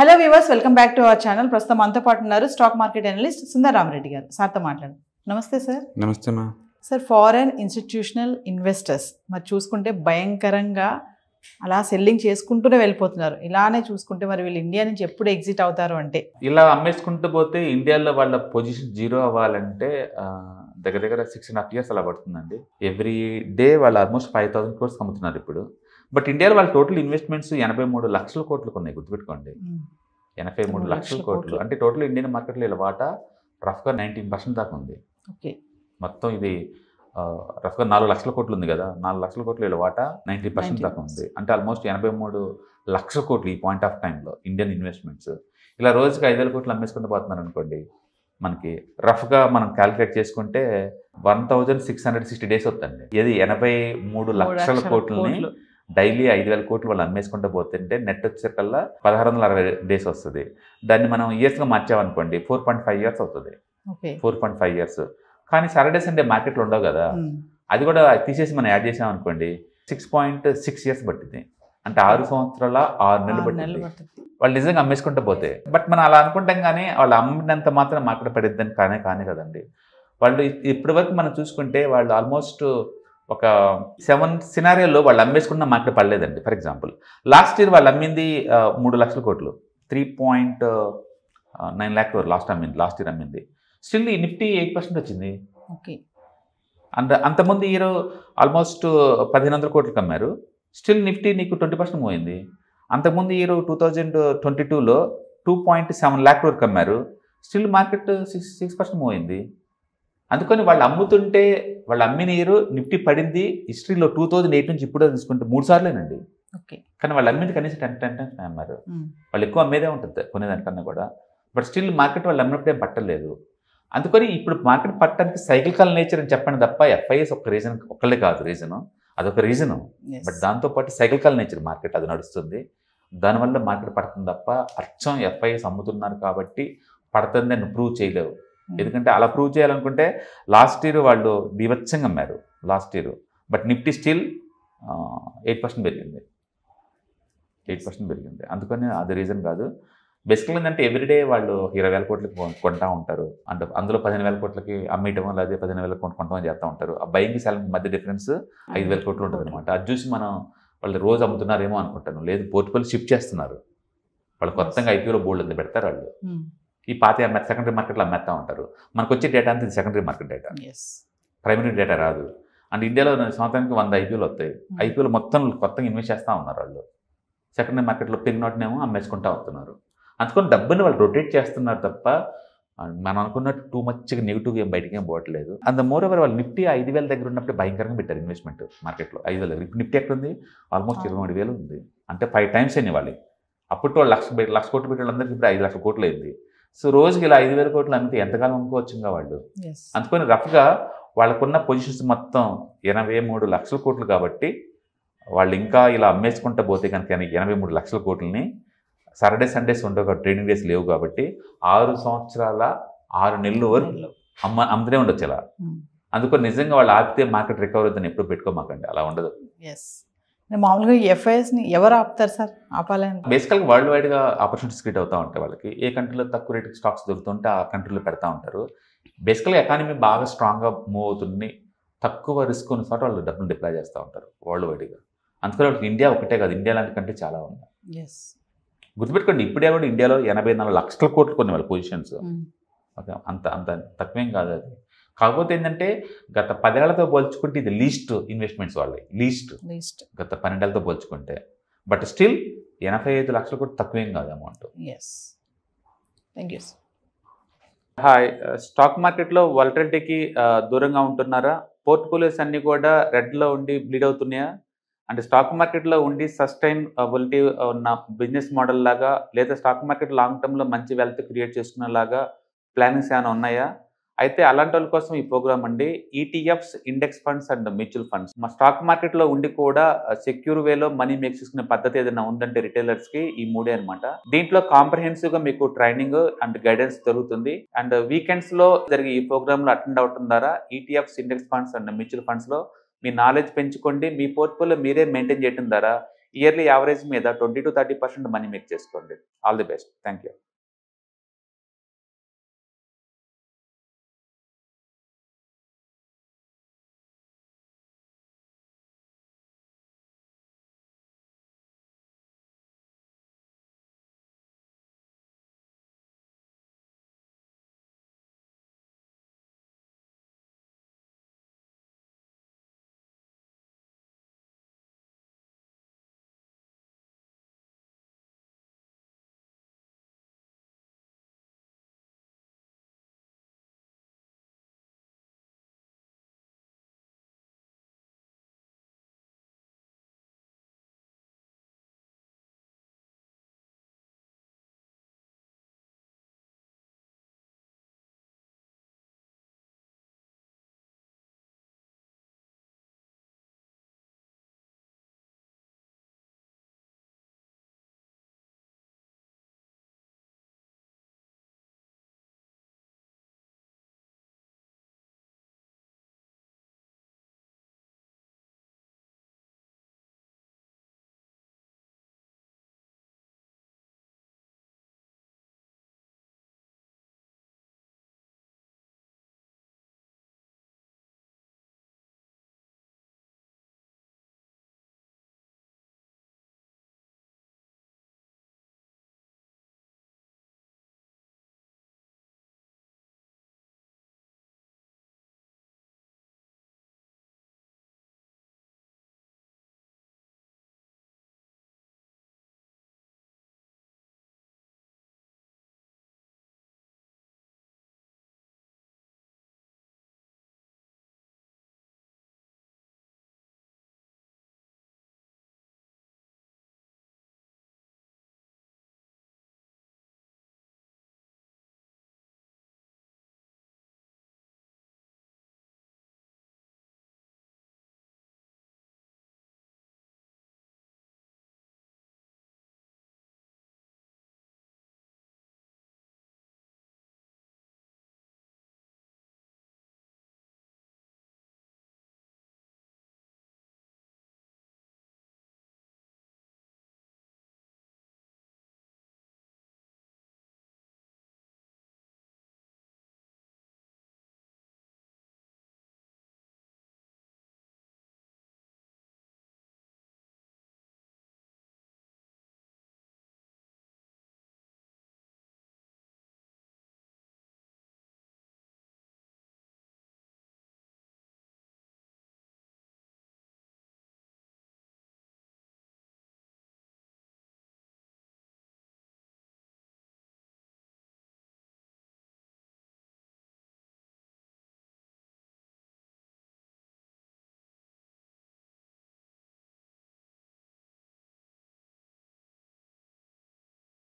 Hello viewers, welcome back to our channel. ప్రస్తుతం మనతో పాటు ఉన్నారు stock market analyst Sundar Rama Reddy గారు. సార్తో మాట్లాడు. నమస్తే సార్. నమస్తే మా సార్, ఫారెన్ ఇన్స్టిట్యూషనల్ ఇన్వెస్టర్స్ మరి చూసుకుంటే భయంకరంగా అలా సెల్లింగ్ చేసుకుంటూనే వెళ్ళిపోతున్నారు. ఇలానే చూసుకుంటే మరి వీళ్ళు ఇండియా నుంచి ఎప్పుడు ఎగ్జిట్ అవుతారు అంటే ఇలా అమ్మేసుకుంటూ పోతే ఇండియాలో వాళ్ళ పొజిషన్ జీరో అవ్వాలంటే దగ్గర దగ్గర 6.5 years అలా పడుతుందండి. ఎవ్రీ డే వాళ్ళు ఆల్మోస్ట్ 5,000 crores అమ్ముతున్నారు ఇప్పుడు. బట్ ఇండియాలో వాళ్ళ టోటల్ ఇన్వెస్ట్మెంట్స్ 83 లక్షల కోట్లకు ఉన్నాయి, గుర్తుపెట్టుకోండి. 83 లక్షల కోట్లు అంటే టోటల్ ఇండియన్ మార్కెట్లో ఇలా వాటా రఫ్గా 19% దాకా ఉంది. ఓకే, మొత్తం ఇది రఫ్గా 4 లక్షల కోట్లు ఉంది కదా, 4 లక్షల కోట్లు ఇలా వాటా 90% దాకా ఉంది. అంటే ఆల్మోస్ట్ 83 లక్షల కోట్లు ఈ పాయింట్ ఆఫ్ టైంలో ఇండియన్ ఇన్వెస్ట్మెంట్స్. ఇలా రోజుకి 5,000 కోట్లు అమ్మేసుకుంటూ పోతున్నారు అనుకోండి, మనకి రఫ్గా మనం క్యాలిక్యులేట్ చేసుకుంటే 1660 days వస్తుంది. ఇది 83 లక్షల కోట్లని డైలీ 5,000 కోట్లు వాళ్ళు అమ్మేసుకుంటూ పోతుంటే నెట్ వచ్చేకల్లా 1660 days వస్తుంది. దాన్ని మనం ఇయర్స్గా మార్చామనుకోండి 4.5 years అవుతుంది. 4.5 years. కానీ సాటర్డే సండే మార్కెట్లో ఉండవు కదా, అది కూడా తీసేసి మనం యాడ్ చేసామనుకోండి 6.6 years పట్టింది. అంటే 6 సంవత్సరాల 6 నెలలు పట్టింది వాళ్ళు నిజంగా అమ్మేసుకుంటూ పోతే. బట్ మనం అలా అనుకుంటాం కానీ వాళ్ళు అమ్మినంత మాత్రం మార్కెట్ పడిద్దని కానీ కదండి. వాళ్ళు ఇప్పటి వరకు మనం చూసుకుంటే వాళ్ళు ఆల్మోస్ట్ ఒక 7 సినారియోలో వాళ్ళు అమ్మేసుకున్న మార్కెట్ పడలేదండి. ఫర్ ఎగ్జాంపుల్ లాస్ట్ ఇయర్ వాళ్ళు అమ్మింది 3 లక్షల కోట్లు, 3.9 lakh crore లాస్ట్ ఇయర్ అమ్మింది. స్టిల్ ఈ నిఫ్టీ 8% వచ్చింది. ఓకే, అంతకుముందు ఇయర్ ఆల్మోస్ట్ 1,500 కోట్లకు అమ్మారు, స్టిల్ నిఫ్టీ నీకు 20% పోయింది. అంతకుముందు ఇయర్ 2022లో 2.7 lakh crore అమ్మారు, స్టిల్ మార్కెట్ 6% పోయింది. అందుకని వాళ్ళు అమ్ముతుంటే వాళ్ళు అమ్మిన ఇయర్ నిఫ్టీ పడింది హిస్టరీలో 2008 నుంచి ఇప్పుడు తీసుకుంటే 3 సార్లేనండి. ఓకే, కానీ వాళ్ళు అమ్మింది కనీసం 10 times అమ్మారు. వాళ్ళు ఎక్కువ అమ్మేదే ఉంటుంది కొనేదానికన్నా కూడా. బట్ స్టిల్ మార్కెట్ వాళ్ళు అమ్మినప్పుడే పట్టలేదు. అందుకని ఇప్పుడు మార్కెట్ పట్టడానికి సైకిల్ నేచర్ అని చెప్పండి తప్ప ఎఫ్ఐఎస్ ఒక రీజన్ ఒక్కళ్ళే కాదు, రీజను అదొక రీజను. బట్ దాంతోపాటు సైకిల్ నేచర్ మార్కెట్ అది నడుస్తుంది. దానివల్ల మార్కెట్ పడుతుంది తప్ప అచ్చం ఎఫ్ఐఎస్ అమ్ముతున్నారు కాబట్టి పడుతుంది అని ప్రూవ్ చేయలేవు. ఎందుకంటే అలా ప్రూవ్ చేయాలనుకుంటే లాస్ట్ ఇయర్ వాళ్ళు బీభత్సంగా అమ్మారు last year. But Nifty still 8% పెరిగింది. 8% పెరిగింది. అందుకని అది రీజన్ కాదు. బేసికల్ ఏంటంటే ఎవ్రీడే వాళ్ళు 20,000 కోట్లకి కొంటూ ఉంటారు. అంటే అందులో 15,000 కోట్లకి అమ్మేయటం, లేదా 15,000 కోట్లు కొనటం చేస్తూ ఉంటారు. ఆ బయింగ్ సెల్లింగ్ మధ్య డిఫరెన్స్ 5,000 కోట్లు ఉంటుంది అనమాట. అది చూసి మనం వాళ్ళు రోజు అమ్ముతున్నారేమో అనుకుంటాను. లేదు, పోర్ట్ఫోలియో షిఫ్ట్ చేస్తున్నారు. వాళ్ళు కొత్తగా ఐపీఓలో బోల్డ్ అంది పెడతారు. వాళ్ళు ఈ పాత సెకండరీ మార్కెట్లో అమ్మేస్తూ ఉంటారు. మనకు వచ్చే డేటా అంతా secondary market data, primary data రాదు. అండ్ ఇండియాలో సంవత్సరానికి 100 ఐపీఓలు వస్తాయి. ఐపీఓలు మొత్తం కొత్తగా ఇన్వెస్ట్ చేస్తూ ఉన్నారు. వాళ్ళు సెకండరీ మార్కెట్లో పెరిగినట్టునేమో అమ్మేసుకుంటూ వస్తున్నారు. అందుకని డబ్బుని వాళ్ళు రొటేట్ చేస్తున్నారు తప్ప మనం అనుకున్నట్టు టూ మచ్గా నెగిటివ్ ఏం బయటకి ఏం పోవట్లేదు. అండ్ మోర్ ఓవర్ వాళ్ళు నిఫ్టీ 5,000 దగ్గర ఉన్నప్పుడు భయంకరంగా పెట్టారు ఇన్వెస్ట్మెంట్ మార్కెట్లో. 5,000 దగ్గర ఇప్పుడు నిఫ్టీ ఎక్కడ ఉంది? ఆల్మోస్ట్ 23,000 ఉంది. అంటే 5 times అయినాయి వాళ్ళు. అప్పుడు వాళ్ళు లక్ష కోట్లు పెట్టే వాళ్ళందరికీ ఇప్పుడు 5 లక్షల కోట్లు అయింది. సో రోజుకి ఇలా 5,000 కోట్లు అమ్మితే ఎంతకాలం అమ్ముకోవచ్చుగా వాళ్ళు. అందుకని రఫ్గా వాళ్ళకున్న పొజిషన్స్ మొత్తం 83 లక్షల కోట్లు కాబట్టి వాళ్ళు ఇంకా ఇలా అమ్మేసుకుంటూ పోతే కనుక 83 లక్షల కోట్లని సాటర్డే సండేస్ ఉండవు, ట్రేడింగ్ డేస్ లేవు కాబట్టి 6 సంవత్సరాల 6 నెలల వరకు అమ్ముతూనే ఉండొచ్చు ఇలా. అందుకని నిజంగా వాళ్ళు ఆపితే మార్కెట్ రికవర్ అవుతుందని ఎప్పుడు పెట్టుకోమాకండి, అలా ఉండదు. మామూలుగా ఎఫ్ఐఎస్ని ఎవరు ఆపుతారు సార్? ఆపాలని బేసికల్గా వరల్డ్ వైడ్గా ఆపర్చునిటీస్ క్రియేట్ అవుతూ ఉంటాయి వాళ్ళకి. ఏ కంట్రీలో తక్కువ రేటుకి స్టాక్స్ దొరుకుతుంటే ఆ కంట్రీలో పెడతా ఉంటారు. బేసికల్గా ఎకానమీ బాగా స్ట్రాంగ్గా మూవ్ అవుతుంది, తక్కువ రిస్క్ ఉన్న చోట వాళ్ళు డబ్బులు డిప్లాయ్ చేస్తూ ఉంటారు వరల్డ్ వైడ్గా. అందుకని వాళ్ళకి ఇండియా ఒకటే కాదు, ఇండియా లాంటి కంట్రీ చాలా ఉన్నాయి. గుర్తుపెట్టుకోండి, ఇప్పుడే కూడా ఇండియాలో 84 లక్షల కోట్లు కొన్ని వాళ్ళ పొజిషన్స్. ఓకే, అంత తక్కువేం కాదు అది. కాకపోతే ఏంటంటే గత 10 ఏళ్లతో పోల్చుకుంటే ఇది లీస్ట్ ఇన్వెస్ట్మెంట్స్ వాళ్ళవి, లీస్ట్ గత 12 ఏళ్లతో పోల్చుకుంటే. బట్ స్టిల్ 85 లక్షల కోట్లు తక్కువేం కాదు amount. Thank you. Hi, stock మార్కెట్లో వాలటిలిటీకి దూరంగా ఉంటున్నారా? పోర్ట్ఫోలియోస్ అన్నీ కూడా రెడ్లో ఉండి బ్లీడ్ అవుతున్నాయా? అంటే స్టాక్ మార్కెట్లో ఉండి సస్టైనబిలిటీ ఉన్న బిజినెస్ మోడల్ లాగా, లేదా స్టాక్ మార్కెట్ లాంగ్ టర్మ్లో మంచి వెల్త్ క్రియేట్ చేసుకునేలాగా ప్లానింగ్స్ ఏమైనా ఉన్నాయా? అయితే అలాంటి వాళ్ళ కోసం ఈ ప్రోగ్రామ్ అండి. ETFs, index funds and mutual funds. మా స్టాక్ మార్కెట్లో ఉండి కూడా సెక్యూర్ వేలో మనీ మేక్ చేసుకునే పద్ధతి ఏదైనా ఉందంటే రిటైలర్స్కి ఈ 3 అనమాట. దీంట్లో కాంప్రహెన్సివ్గా మీకు ట్రైనింగ్ అండ్ గైడెన్స్ దొరుకుతుంది. అండ్ వీకెండ్స్లో జరిగే ఈ ప్రోగ్రామ్లో అటెండ్ అవడం ద్వారా ETFs, index funds and mutual ఫండ్స్లో మీ నాలెడ్జ్ పెంచుకోండి. మీ పోర్ట్ఫోలియో మీరే మెయింటైన్ చేయడం ద్వారా ఇయర్లీ యావరేజ్ మీద 20 to 30% మనీ మేక్ చేసుకోండి. All the best. Thank you.